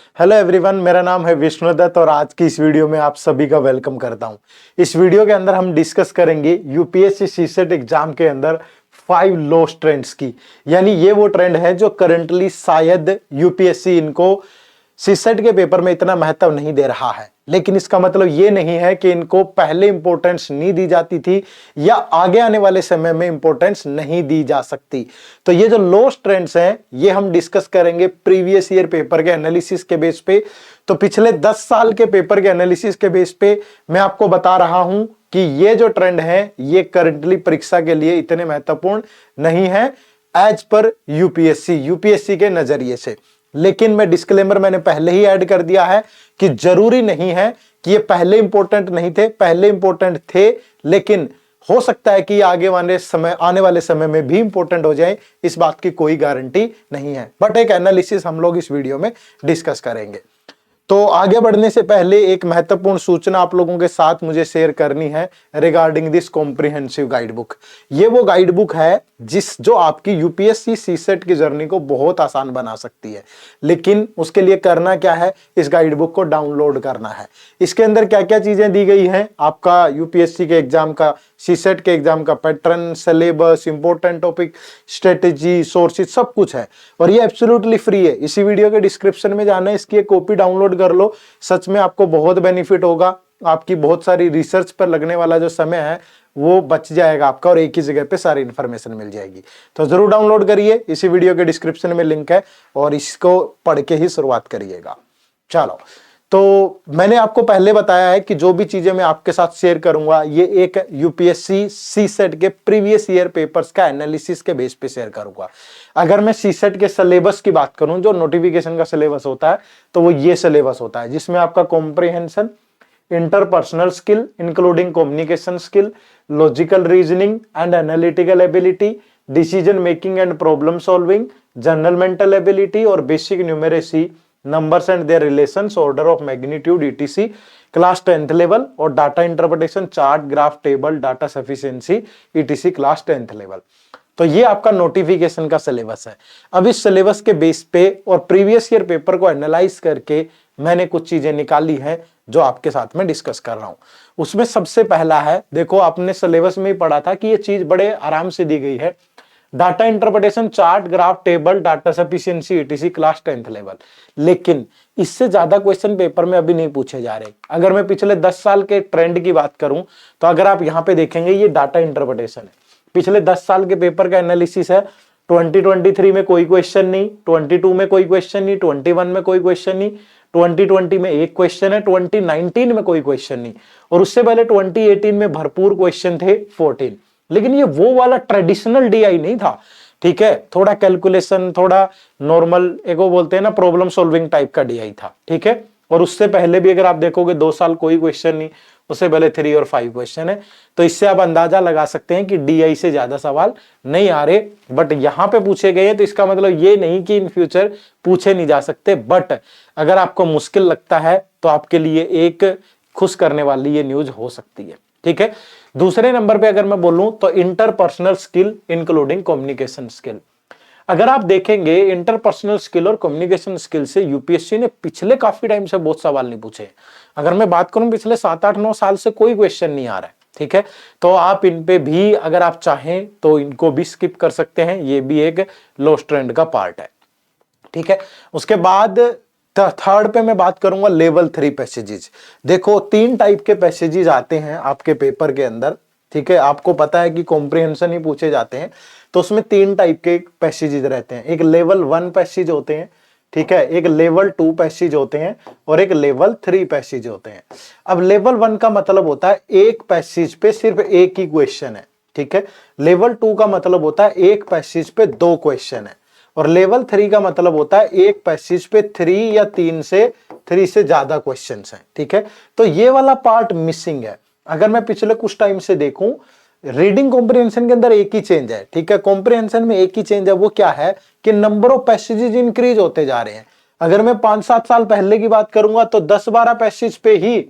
Hello everyone, मेरा नाम है विष्णुदत्त और आज की इस वीडियो में आप सभी का वेलकम करता हूं। इस वीडियो के अंदर हम डिस्कस करेंगे यूपीएससी सीसेट एग्जाम के अंदर 5 लॉस्ट ट्रेंड्स की। यानी ये वो ट्रेंड है जो करंटली शायद यूपीएससी इनको सीसेट के पेपर में इतना महत्व नहीं दे रहा है, लेकिन इसका मतलब ये नहीं है कि इनको पहले इंपॉर्टेंस नहीं दी जाती थी या आगे आने वाले समय में इंपॉर्टेंस नहीं दी जा सकती। तो ये जो लॉस्ट ट्रेंड्स हैं ये हम डिस्कस करेंगे प्रीवियस ईयर पेपर के एनालिसिस के बेस पे। तो पिछले 10 साल के पेपर के एनालिसिस के बेस पे मैं आपको बता रहा हूं कि ये जो ट्रेंड है ये करंटली परीक्षा के लिए इतने महत्वपूर्ण नहीं है एज पर यूपीएससी के नजरिए से। लेकिन मैं डिस्क्लेमर मैंने पहले ही ऐड कर दिया है कि जरूरी नहीं है कि ये पहले इंपॉर्टेंट नहीं थे, पहले इंपॉर्टेंट थे, लेकिन हो सकता है कि आने वाले समय में भी इंपॉर्टेंट हो जाए, इस बात की कोई गारंटी नहीं है। बट एक एनालिसिस हम लोग इस वीडियो में डिस्कस करेंगे। तो आगे बढ़ने से पहले एक महत्वपूर्ण सूचना आप लोगों के साथ मुझे शेयर करनी है regarding this comprehensive guide book. ये वो गाइड बुक है जो आपकी यूपीएससी सीसेट की जर्नी को बहुत आसान बना सकती है। लेकिन उसके लिए करना क्या है, इस गाइड बुक को डाउनलोड करना है। इसके अंदर क्या क्या चीजें दी गई हैं, आपका यूपीएससी के एग्जाम का, सीसेट के एग्जाम का pattern, syllabus, important topic, strategy, sources, सब कुछ है और ये एब्सोल्युटली फ्री है। इसी वीडियो के डिस्क्रिप्शन में जाना है, इसकी एक कॉपी डाउनलोड कर लो। सच में आपको बहुत बेनिफिट होगा, आपकी बहुत सारी रिसर्च पर लगने वाला जो समय है वो बच जाएगा आपका और एक ही जगह पे सारी इंफॉर्मेशन मिल जाएगी। तो जरूर डाउनलोड करिए, इसी वीडियो के डिस्क्रिप्शन में लिंक है और इसको पढ़ के ही शुरुआत करिएगा। चलो, तो मैंने आपको पहले बताया है कि जो भी चीजें मैं आपके साथ शेयर करूंगा ये एक यूपीएससी सीसेट के प्रीवियस ईयर पेपर्स का एनालिसिस के बेस पे शेयर करूंगा। अगर मैं सीसेट के सिलेबस की बात करूं, जो नोटिफिकेशन का सिलेबस होता है, तो वो ये सिलेबस होता है जिसमें आपका comprehension, interpersonal skill including communication skill, logical reasoning and analytical ability, decision making and problem solving, general mental ability और basic numeracy, numbers and their relations, order of magnitude etc, class 10th level और data interpretation, chart, graph, table, data sufficiency etc class 10th level. तो ये आपका notification का syllabus है। अब इस syllabus के बेस पे और प्रीवियस ईयर पेपर को एनालाइज करके मैंने कुछ चीजें निकाली हैं जो आपके साथ में डिस्कस कर रहा हूं। उसमें सबसे पहला है, देखो आपने सिलेबस में ही पढ़ा था कि ये चीज बड़े आराम से दी गई है, data interpretation, chart, graph, table, data sufficiency etc class 10th level. लेकिन इससे ज्यादा क्वेश्चन पेपर में अभी नहीं पूछे जा रहे। अगर मैं पिछले 10 साल के ट्रेंड की बात करूं तो अगर आप यहां पे देखेंगे ये डाटा इंटरप्रिटेशन है, पिछले 10 साल के पेपर का एनालिसिस है। 2023 में कोई क्वेश्चन नहीं, 22 में कोई क्वेश्चन नहीं, 21 में कोई क्वेश्चन नहीं, 2020 में एक क्वेश्चन है, 2019 में कोई क्वेश्चन नहीं और उससे पहले 2018 में भरपूर क्वेश्चन थे 14। लेकिन ये वो वाला ट्रेडिशनल डीआई नहीं था, ठीक है, थोड़ा कैलकुलेशन, थोड़ा नॉर्मल, एक वो बोलते हैं ना प्रॉब्लम सॉल्विंग टाइप का डीआई था, ठीक है। और उससे पहले भी अगर आप देखोगे 2 साल कोई क्वेश्चन नहीं, उससे पहले 3 और 5 क्वेश्चन है। तो इससे आप अंदाजा लगा सकते हैं कि डीआई से ज्यादा सवाल नहीं आ रहे, बट यहां पे पूछे गए हैं। तो इसका मतलब ये नहीं कि इन फ्यूचर पूछे नहीं जा सकते, बट अगर आपको मुश्किल लगता है तो आपके लिए एक खुश करने वाली ये न्यूज हो सकती है, ठीक है। दूसरे नंबर पे अगर मैं बोलूं तो interpersonal skill including communication skill. अगर आप देखेंगे इंटरपर्सनल स्किल और कम्युनिकेशन स्किल से यूपीएससी ने पिछले काफी टाइम से बहुत सवाल नहीं पूछे। अगर मैं बात करूं पिछले 7-8-9 साल से कोई क्वेश्चन नहीं आ रहा है, ठीक है। तो आप इन पे भी अगर आप चाहें तो इनको भी स्किप कर सकते हैं, ये भी एक लॉस्ट ट्रेंड का पार्ट है, ठीक है। उसके बाद थर्ड पे मैं बात करूंगा लेवल 3 पैसेजेस। देखो 3 टाइप के पैसेजेस आते हैं आपके पेपर के अंदर, ठीक है। आपको पता है कि कॉम्प्रिहेंशन ही पूछे जाते हैं, तो उसमें 3 टाइप के पैसेजेस रहते हैं। एक लेवल 1 पैसेज होते हैं, ठीक है, एक लेवल 2 पैसेज होते हैं और एक लेवल 3 पैसेज होते हैं। अब लेवल 1 का मतलब होता है एक पैसेज पे सिर्फ एक ही क्वेश्चन है, ठीक है। लेवल 2 का मतलब होता है एक पैसेज पे 2 क्वेश्चन है और लेवल 3 का मतलब होता है एक पैसेज पे 3 या 3 से ज्यादा क्वेश्चंस हैं, ठीक है। तो ये वाला पार्ट मिसिंग है। अगर मैं पिछले कुछ टाइम से देखूं, रीडिंग कॉम्प्रिहेंशन के अंदर एक ही चेंज है, ठीक है, कॉम्प्रिहेंशन में एक ही चेंज है। वो क्या है कि नंबर ऑफ पैसेजेस इंक्रीज होते जा रहे हैं। अगर मैं 5-7 साल पहले की बात करूंगा तो 10-12 पैसेज पे ही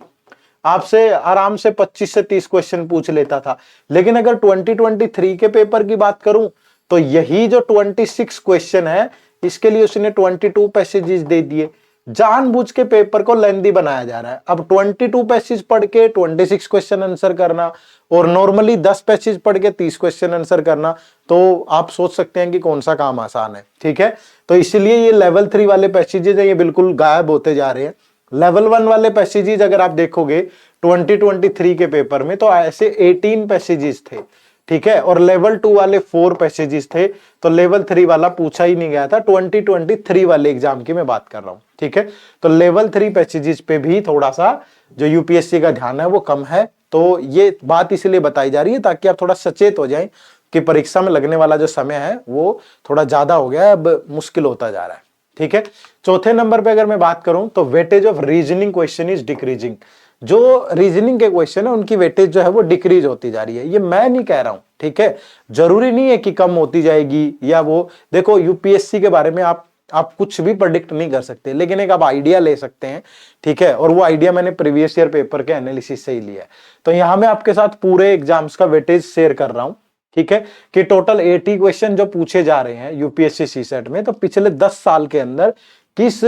आपसे आराम से 25 से 30 क्वेश्चन पूछ लेता था। लेकिन अगर 2023 के पेपर की बात करूं तो यही जो 26 क्वेश्चन है इसके लिए उसने 22 पैसेजेस दे दिए। जानबूझ के पेपर को लेंदी बनाया जा रहा है। अब 22 पैसेज पढ़ के 26 क्वेश्चन आंसर करना और नॉर्मली 10 पैसेज पढ़ के 30 क्वेश्चन आंसर करना, तो आप सोच सकते हैं कि कौन सा काम आसान है। ठीक है, तो इसलिए ये लेवल 3 वाले पैसेजेस है ये बिल्कुल गायब होते जा रहे हैं। लेवल 1 वाले पैसेजेस अगर आप देखोगे 2023 के पेपर में तो ऐसे 18 पैसेजेस थे। ठीक है, और लेवल 2 वाले 4 पैसेजेस थे, तो लेवल 3 वाला पूछा ही नहीं गया था। 2023 वाले एग्जाम की मैं बात कर रहा हूं। ठीक है, तो लेवल 3 पैसेजेस पे भी थोड़ा सा जो यूपीएससी का ध्यान है वो कम है। तो ये बात इसलिए बताई जा रही है ताकि आप थोड़ा सचेत हो जाएं कि परीक्षा में लगने वाला जो समय है वो थोड़ा ज्यादा हो गया है, अब मुश्किल होता जा रहा है। ठीक है, चौथे नंबर पे अगर मैं बात करूं तो weightage of reasoning question is decreasing. जो रीजनिंग के क्वेश्चन है उनकी वेटेज जो है वो डिक्रीज होती जा रही है। ये मैं नहीं कह रहा हूं। ठीक है, जरूरी नहीं है कि कम होती जाएगी या वो, देखो यूपीएससी के बारे में आप कुछ भी प्रेडिक्ट नहीं कर सकते, लेकिन एक आप आइडिया ले सकते हैं। ठीक है, और वो आइडिया मैंने प्रीवियस ईयर पेपर के एनालिसिस से ही लिया है। तो यहां मैं आपके साथ पूरे एग्जाम्स का वेटेज शेयर कर रहा हूं। ठीक है, कि टोटल 80 क्वेश्चन जो पूछे जा रहे हैं यूपीएससी सीसेट में, तो पिछले 10 साल के अंदर किस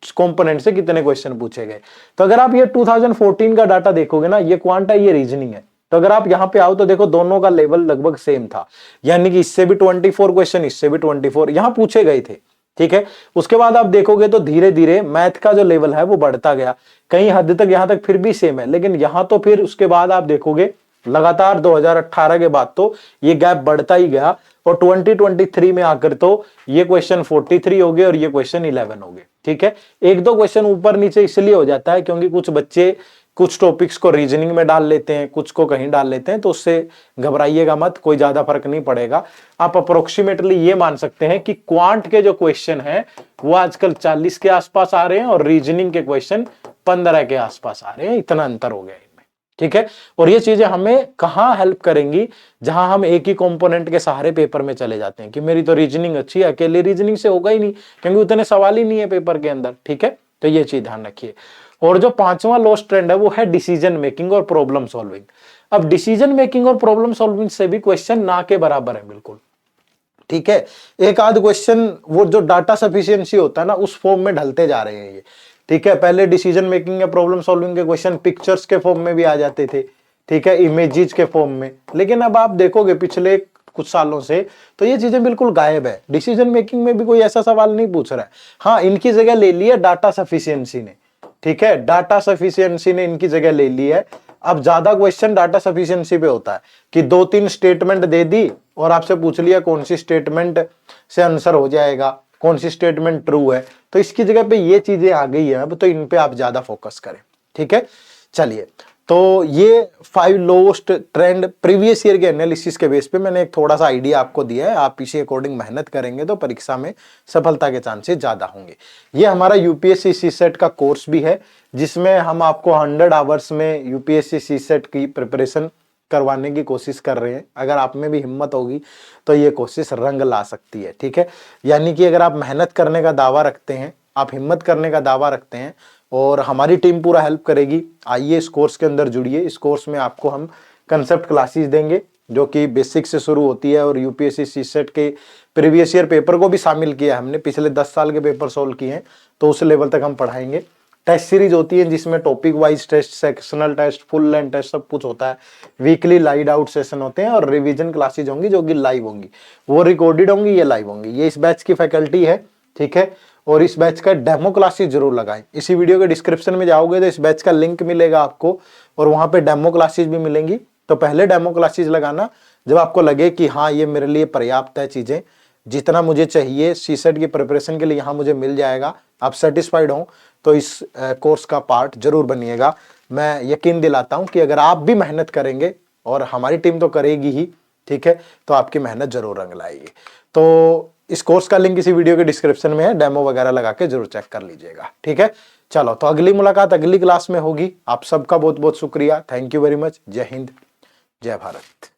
किस कंपोनेंट से कितने क्वेश्चन पूछे गए। तो अगर आप ये 2014 का डाटा देखोगे ना, ये क्वांट है, ये रीजनिंग है, तो अगर आप यहां पे आओ तो देखो दोनों का लेवल लगभग सेम था, यानी कि इससे भी 24 क्वेश्चन, इससे भी 24 यहां पूछे गए थे। ठीक है, उसके बाद आप देखोगे तो धीरे धीरे मैथ का जो लेवल है वो बढ़ता गया, कहीं हद तक यहां तक फिर भी सेम है, लेकिन यहां तो फिर उसके बाद आप देखोगे लगातार 2018 के बाद तो ये गैप बढ़ता ही गया, और 2023 में आकर तो ये क्वेश्चन 43 हो गए और ये क्वेश्चन 11 हो गए। ठीक है, एक दो क्वेश्चन ऊपर नीचे इसलिए हो जाता है क्योंकि कुछ बच्चे कुछ टॉपिक्स को रीजनिंग में डाल लेते हैं, कुछ को कहीं डाल लेते हैं, तो उससे घबराइएगा मत, कोई ज्यादा फर्क नहीं पड़ेगा। आप अप्रोक्सीमेटली ये मान सकते हैं कि क्वांट के जो क्वेश्चन हैं वो आजकल 40 के आसपास आ रहे हैं और रीजनिंग के क्वेश्चन 15 के आसपास आ रहे हैं, इतना अंतर हो गया इनमें। ठीक है, और ये चीजें हमें कहां हेल्प करेंगी, जहां हम एक ही कंपोनेंट के सहारे पेपर में चले जाते हैं कि मेरी तो रीजनिंग अच्छी है, अकेले रीजनिंग से होगा ही नहीं क्योंकि उतने सवाल ही नहीं है पेपर के अंदर। ठीक है, तो ये चीज ध्यान रखिए। और जो पांचवा लॉस्ट ट्रेंड है वो है डिसीजन मेकिंग और प्रॉब्लम सॉल्विंग। अब डिसीजन मेकिंग और प्रॉब्लम सॉल्विंग से भी क्वेश्चन ना के बराबर है बिल्कुल। ठीक है, एक आध क्वेश्चन वो जो डाटा सफिशिएंसी होता है ना उस फॉर्म में ढलते जा रहे हैं ये। ठीक है, पहले डिसीजन मेकिंग या प्रॉब्लम सॉल्विंग के क्वेश्चन पिक्चर्स के फॉर्म में भी आ जाते थे। ठीक है, इमेजेस के फॉर्म में, लेकिन अब आप देखोगे पिछले कुछ सालों से तो ये चीजें बिल्कुल गायब है। डिसीजन मेकिंग में भी कोई ऐसा सवाल नहीं पूछ रहा है। हाँ, इनकी जगह ले ली है डाटा सफिशिएंसी ने। ठीक है, डाटा सफिशिएंसी ने इनकी जगह ले ली है। अब ज्यादा क्वेश्चन डाटा सफिशिएंसी पे होता है कि 2-3 स्टेटमेंट दे दी और आपसे पूछ लिया कौन सी स्टेटमेंट से आंसर हो जाएगा, कौन सी स्टेटमेंट ट्रू है। तो इसकी जगह पे ये चीजें आ गई है अब, तो इन पे आप ज्यादा फोकस करें। ठीक है, चलिए, तो ये 5 लोएस्ट ट्रेंड प्रीवियस ईयर के एनालिसिस के बेस पे मैंने एक थोड़ा सा आइडिया आपको दिया है। आप इसी अकॉर्डिंग मेहनत करेंगे तो परीक्षा में सफलता के चांसेस ज्यादा होंगे। ये हमारा यूपीएससी सीसेट का कोर्स भी है जिसमें हम आपको 100 आवर्स में यूपीएससी सीसेट की प्रिपरेशन करवाने की कोशिश कर रहे हैं। अगर आप में भी हिम्मत होगी तो ये कोशिश रंग ला सकती है। ठीक है, यानी कि अगर आप मेहनत करने का दावा रखते हैं, आप हिम्मत करने का दावा रखते हैं और हमारी टीम पूरा हेल्प करेगी, आइए इस कोर्स के अंदर जुड़िए। इस कोर्स में आपको हम कंसेप्ट क्लासेस देंगे जो कि बेसिक से शुरू होती है और यूपीएससी सीसेट के प्रीवियस ईयर पेपर को भी शामिल किया है हमने, पिछले 10 साल के पेपर सोल्व किए हैं तो उस लेवल तक हम पढ़ाएंगे। टेस्ट सीरीज होती है जिसमें topic wise test, sectional test, full length test सब कुछ होता है। वीकली लाइड आउट सेशन होते हैं और रिवीजन क्लासेज होंगी जो कि लाइव होंगी, वो रिकॉर्डेड होंगी, ये लाइव होंगी। ये इस बैच की फैकल्टी है। ठीक है, और इस बैच का डेमो क्लासेस जरूर लगाएं। इसी वीडियो के डिस्क्रिप्शन में जाओगे तो इस बैच का लिंक मिलेगा आपको और वहां पे डेमो क्लासेस भी मिलेंगी। तो पहले डेमो क्लासेस लगाना जब आपको लगे कि हाँ ये मेरे लिए पर्याप्त है, चीजें जितना मुझे चाहिए सीसेट की प्रिपरेशन के लिए यहाँ मुझे मिल जाएगा, आप सेटिस्फाइड हो तो इस कोर्स का पार्ट जरूर बनिएगा। मैं यकीन दिलाता हूँ कि अगर आप भी मेहनत करेंगे और हमारी टीम तो करेगी ही, ठीक है, तो आपकी मेहनत जरूर रंग लाएगी। तो इस कोर्स का लिंक इसी वीडियो के डिस्क्रिप्शन में है, डेमो वगैरह लगा के जरूर चेक कर लीजिएगा। ठीक है, चलो तो अगली मुलाकात अगली क्लास में होगी। आप सबका बहुत बहुत शुक्रिया, थैंक यू वेरी मच। जय हिंद, जय भारत।